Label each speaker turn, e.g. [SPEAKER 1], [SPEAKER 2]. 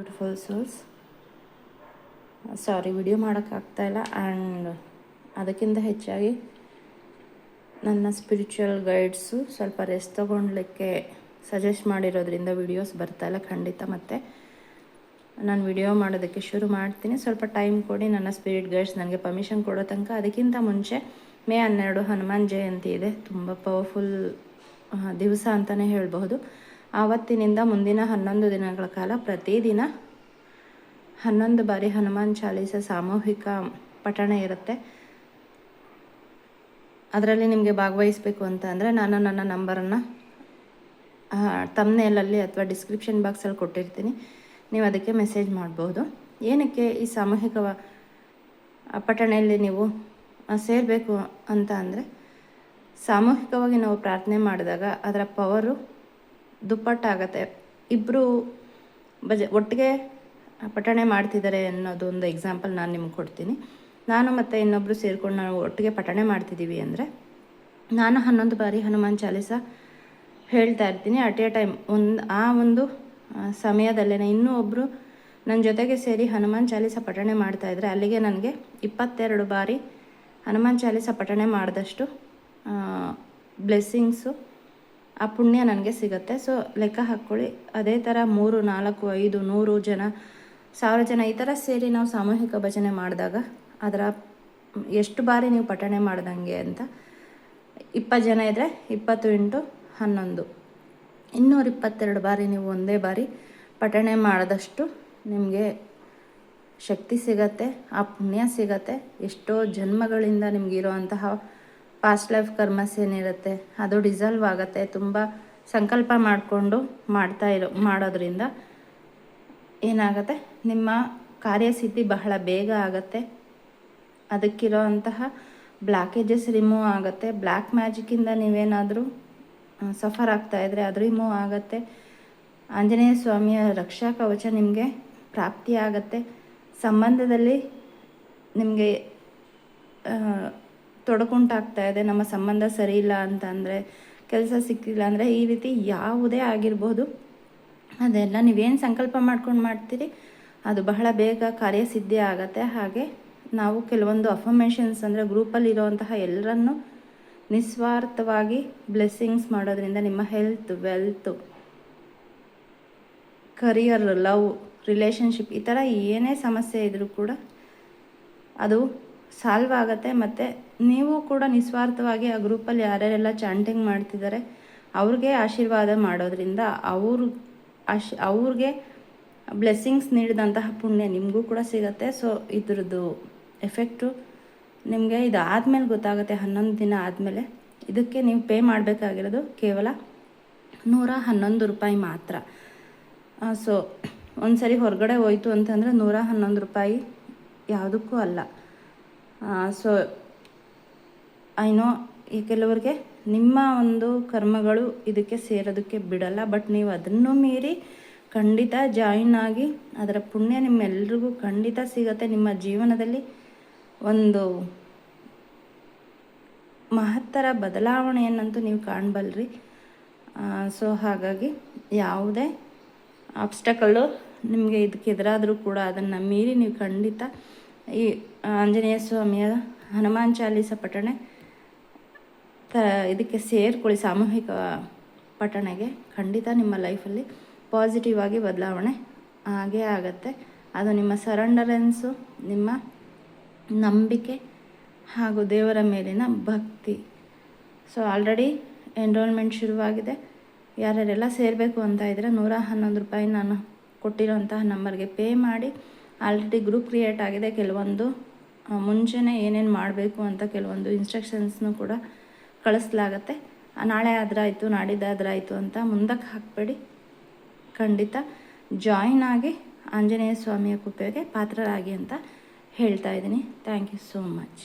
[SPEAKER 1] Beautiful souls. Sorry, video ಮಾಡೋಕ್ಕಾಗ್ತಾಯಿಲ್ಲ. And ಅದಕ್ಕಿಂತ ಹೆಚ್ಚಾಗಿ ನನ್ನ ಸ್ಪಿರಿಚುವಲ್ ಗೈಡ್ಸು ಸ್ವಲ್ಪ ರೆಸ್ಟ್ ತೊಗೊಳ್ಲಿಕ್ಕೆ ಸಜೆಸ್ಟ್ ಮಾಡಿರೋದ್ರಿಂದ ವಿಡಿಯೋಸ್ ಬರ್ತಾಯಿಲ್ಲ. ಖಂಡಿತ ಮತ್ತೆ ನಾನು ವಿಡಿಯೋ ಮಾಡೋದಕ್ಕೆ ಶುರು ಮಾಡ್ತೀನಿ. ಸ್ವಲ್ಪ ಟೈಮ್ ಕೊಡಿ. ನನ್ನ ಸ್ಪಿರಿಟ್ ಗೈಡ್ಸ್ ನನಗೆ ಪರ್ಮಿಷನ್ ಕೊಡೋ ತನಕ. ಅದಕ್ಕಿಂತ ಮುಂಚೆ ಮೇ 12 ಹನುಮಾನ್ ಜಯಂತಿ ಇದೆ. ತುಂಬ ಪವರ್ಫುಲ್ ದಿವಸ ಅಂತಲೇ ಹೇಳಬಹುದು. ಆವತ್ತಿನಿಂದ ಮುಂದಿನ 11 ದಿನಗಳ ಕಾಲ ಪ್ರತಿದಿನ 11 ಬಾರಿ ಹನುಮಾನ್ ಚಾಲೀಸ ಸಾಮೂಹಿಕ ಪಠಣ ಇರುತ್ತೆ. ಅದರಲ್ಲಿ ನಿಮಗೆ ಭಾಗವಹಿಸಬೇಕು ಅಂತ ಅಂದರೆ ನಾನು ನನ್ನ ನಂಬರನ್ನು ತಮ್ನೇಲಲ್ಲಿ ಅಥವಾ ಡಿಸ್ಕ್ರಿಪ್ಷನ್ ಬಾಕ್ಸಲ್ಲಿ ಕೊಟ್ಟಿರ್ತೀನಿ. ನೀವು ಅದಕ್ಕೆ ಮೆಸೇಜ್ ಮಾಡ್ಬೋದು. ಏನಕ್ಕೆ ಈ ಸಾಮೂಹಿಕ ಪಠಣೆಯಲ್ಲಿ ನೀವು ಸೇರಬೇಕು ಅಂತ ಅಂದರೆ, ಸಾಮೂಹಿಕವಾಗಿ ನಾವು ಪ್ರಾರ್ಥನೆ ಮಾಡಿದಾಗ ಅದರ ಪವರು ದುಪ್ಪಟ್ಟಾಗತ್ತೆ. ಇಬ್ಬರು ಒಟ್ಟಿಗೆ ಪಠಣೆ ಮಾಡ್ತಿದ್ದಾರೆ ಅನ್ನೋದು ಒಂದು ಎಕ್ಸಾಂಪಲ್ ನಾನು ನಿಮ್ಗೆ ಕೊಡ್ತೀನಿ. ನಾನು ಮತ್ತು ಇನ್ನೊಬ್ಬರು ಸೇರಿಕೊಂಡು ನಾವು ಒಟ್ಟಿಗೆ ಪಠಣೆ ಮಾಡ್ತಿದ್ದೀವಿ ಅಂದರೆ, ನಾನು 11 ಬಾರಿ ಹನುಮಾನ್ ಚಾಲೀಸ ಹೇಳ್ತಾ ಇರ್ತೀನಿ ಅಟ್ ಎ ಟೈಮ್. ಒಂದು ಸಮಯದಲ್ಲೇ ಇನ್ನೂ ಒಬ್ಬರು ನನ್ನ ಜೊತೆಗೆ ಸೇರಿ ಹನುಮಾನ್ ಚಾಲೀಸ ಪಠಣೆ ಮಾಡ್ತಾಯಿದ್ರೆ ಅಲ್ಲಿಗೆ ನನಗೆ 22 ಬಾರಿ ಹನುಮಾನ್ ಚಾಲೀಸ ಪಠಣೆ ಮಾಡಿದಷ್ಟು ಬ್ಲೆಸ್ಸಿಂಗ್ಸು, ಆ ಪುಣ್ಯ ನನಗೆ ಸಿಗುತ್ತೆ. ಸೊ ಲೆಕ್ಕ ಹಾಕ್ಕೊಳ್ಳಿ. ಅದೇ ಥರ 3, 4, 5, 100 ಜನ, 1000 ಜನ ಈ ಥರ ಸೇರಿ ನಾವು ಸಾಮೂಹಿಕ ಭಜನೆ ಮಾಡಿದಾಗ ಅದರ ಎಷ್ಟು ಬಾರಿ ನೀವು ಪಠಣೆ ಮಾಡ್ದಂಗೆ ಅಂತ 20 ಜನ ಇದ್ದರೆ 20 × 11 222 ಬಾರಿ ನೀವು ಒಂದೇ ಬಾರಿ ಪಠಣೆ ಮಾಡಿದಷ್ಟು ನಿಮಗೆ ಶಕ್ತಿ ಸಿಗತ್ತೆ, ಆ ಪುಣ್ಯ ಸಿಗತ್ತೆ. ಎಷ್ಟೋ ಜನ್ಮಗಳಿಂದ ನಿಮಗಿರುವಂತಹ ಪಾಸ್ಟ್ ಲೈಫ್ ಕರ್ಮಸ್ ಏನಿರುತ್ತೆ ಅದು ಡಿಸಾಲ್ವ್ ಆಗುತ್ತೆ. ತುಂಬ ಸಂಕಲ್ಪ ಮಾಡಿಕೊಂಡು ಮಾಡೋದ್ರಿಂದ ಏನಾಗುತ್ತೆ, ನಿಮ್ಮ ಕಾರ್ಯಸಿದ್ಧಿ ಬಹಳ ಬೇಗ ಆಗುತ್ತೆ. ಅದಕ್ಕಿರೋ ಅಂತಹ ಬ್ಲಾಕೇಜಸ್ ರಿಮೂವ್ ಆಗುತ್ತೆ. ಬ್ಲ್ಯಾಕ್ ಮ್ಯಾಜಿಕ್ಕಿಂದ ನೀವೇನಾದರೂ ಸಫರ್ ಆಗ್ತಾಯಿದ್ರೆ ಅದು ರಿಮೂವ್ ಆಗುತ್ತೆ. ಆಂಜನೇಯ ಸ್ವಾಮಿಯ ರಕ್ಷಾ ಕವಚ ನಿಮಗೆ ಪ್ರಾಪ್ತಿಯಾಗತ್ತೆ. ಸಂಬಂಧದಲ್ಲಿ ನಿಮಗೆ ತೊಡಕುಂಟಾಗ್ತಾ ಇದೆ, ನಮ್ಮ ಸಂಬಂಧ ಸರಿ ಇಲ್ಲ ಅಂತಂದರೆ, ಕೆಲಸ ಸಿಕ್ಕಿಲ್ಲ ಅಂದರೆ, ಈ ರೀತಿ ಯಾವುದೇ ಆಗಿರ್ಬೋದು, ಅದೆಲ್ಲ ನೀವೇನು ಸಂಕಲ್ಪ ಮಾಡ್ಕೊಂಡು ಮಾಡ್ತೀರಿ ಅದು ಬಹಳ ಬೇಗ ಕಾರ್ಯಸಿದ್ಧಿ ಆಗುತ್ತೆ. ಹಾಗೆ ನಾವು ಕೆಲವೊಂದು ಅಫರ್ಮೇಷನ್ಸ್ ಅಂದರೆ ಗ್ರೂಪಲ್ಲಿರುವಂತಹ ಎಲ್ಲರನ್ನೂ ನಿಸ್ವಾರ್ಥವಾಗಿ ಬ್ಲೆಸ್ಸಿಂಗ್ಸ್ ಮಾಡೋದ್ರಿಂದ ನಿಮ್ಮ health, wealth, career, love, relationship ಈ ಥರ ಏನೇ ಸಮಸ್ಯೆ ಇದ್ದರೂ ಕೂಡ ಅದು ಸಾಲ್ವ್ ಆಗುತ್ತೆ. ಮತ್ತು ನೀವು ಕೂಡ ನಿಸ್ವಾರ್ಥವಾಗಿ ಆ ಗ್ರೂಪಲ್ಲಿ ಯಾರ್ಯಾರೆಲ್ಲ ಚಾಂಟಿಂಗ್ ಮಾಡ್ತಿದ್ದಾರೆ ಅವ್ರಿಗೆ ಆಶೀರ್ವಾದ ಮಾಡೋದ್ರಿಂದ ಅವ್ರಿಗೆ ಬ್ಲೆಸ್ಸಿಂಗ್ಸ್ ನೀಡಿದಂತಹ ಪುಣ್ಯ ನಿಮಗೂ ಕೂಡ ಸಿಗುತ್ತೆ. ಸೊ ಇದ್ರದ್ದು ಎಫೆಕ್ಟು ನಿಮಗೆ ಇದಾದಮೇಲೆ ಗೊತ್ತಾಗುತ್ತೆ. 11 ದಿನ ಆದಮೇಲೆ ಇದಕ್ಕೆ ನೀವು ಪೇ ಮಾಡಬೇಕಾಗಿರೋದು ಕೇವಲ 111 ರೂಪಾಯಿ ಮಾತ್ರ. ಸೊ ಒಂದು ಸರಿ ಹೊರಗಡೆ ಹೋಯ್ತು ಅಂತಂದರೆ 111 ರೂಪಾಯಿ ಯಾವುದಕ್ಕೂ ಅಲ್ಲ. ಸೊ ಐನೋ ಕೆಲವ್ರಿಗೆ ನಿಮ್ಮ ಒಂದು ಕರ್ಮಗಳು ಇದಕ್ಕೆ ಸೇರೋದಕ್ಕೆ ಬಿಡಲ್ಲ. ಬಟ್ ನೀವು ಅದನ್ನು ಮೀರಿ ಖಂಡಿತ ಜಾಯಿನ್ ಆಗಿ ಅದರ ಪುಣ್ಯ ನಿಮ್ಮೆಲ್ರಿಗೂ ಖಂಡಿತ ಸಿಗುತ್ತೆ. ನಿಮ್ಮ ಜೀವನದಲ್ಲಿ ಒಂದು ಮಹತ್ತರ ಬದಲಾವಣೆಯನ್ನಂತೂ ನೀವು ಕಾಣಬಲ್ರಿ. ಸೊ ಹಾಗಾಗಿ ಯಾವುದೇ ಆಬ್ಸ್ಟಕಲ್ಲು ನಿಮಗೆ ಇದಕ್ಕೆ ಎದುರಾದರೂ ಕೂಡ ಅದನ್ನು ಮೀರಿ ನೀವು ಖಂಡಿತ ಈ ಆಂಜನೇಯ ಸ್ವಾಮಿಯ ಹನುಮಾನ್ ಚಾಲೀಸ ಪಠಣೆ ಇದಕ್ಕೆ ಸೇರ್ಕೊಳ್ಳಿ. ಸಾಮೂಹಿಕ ಪಠಣೆಗೆ ಖಂಡಿತ ನಿಮ್ಮ ಲೈಫಲ್ಲಿ ಪಾಸಿಟಿವ್ ಆಗಿ ಬದಲಾವಣೆ ಆಗೇ ಆಗುತ್ತೆ. ಅದು ನಿಮ್ಮ ಸರೆಂಡರೆನ್ಸು, ನಿಮ್ಮ ನಂಬಿಕೆ ಹಾಗೂ ದೇವರ ಮೇಲಿನ ಭಕ್ತಿ. ಸೊ ಆಲ್ರೆಡಿ ಎನ್ರೋಲ್ಮೆಂಟ್ ಶುರುವಾಗಿದೆ. ಯಾರ್ಯಾರೆಲ್ಲ ಸೇರಬೇಕು ಅಂತ ಇದ್ದರೆ 111 ರೂಪಾಯಿ ನಾನು ಕೊಟ್ಟಿರೋಂತಹ ನಂಬರ್ಗೆ ಪೇ ಮಾಡಿ. ಆಲ್ರೆಡಿ ಗ್ರೂಪ್ ಕ್ರಿಯೇಟ್ ಆಗಿದೆ. ಕೆಲವೊಂದು ಮುಂಚೆನೇ ಏನೇನು ಮಾಡಬೇಕು ಅಂತ ಕೆಲವೊಂದು ಇನ್ಸ್ಟ್ರಕ್ಷನ್ಸ್ನೂ ಕೂಡ ಕಳಿಸ್ಲಾಗತ್ತೆ. ನಾಳೆ ಆದ್ರಾಯಿತು, ನಾಡಿದ್ದಾದ್ರಾಯಿತು ಅಂತ ಮುಂದಕ್ಕೆ ಹಾಕಬೇಡಿ. ಖಂಡಿತ ಜಾಯಿನ್ ಆಗಿ ಆಂಜನೇಯ ಸ್ವಾಮಿಯ ಕೃಪೆಗೆ ಪಾತ್ರರಾಗಿ ಅಂತ ಹೇಳ್ತಾ ಇದ್ದೀನಿ. Thank you so much.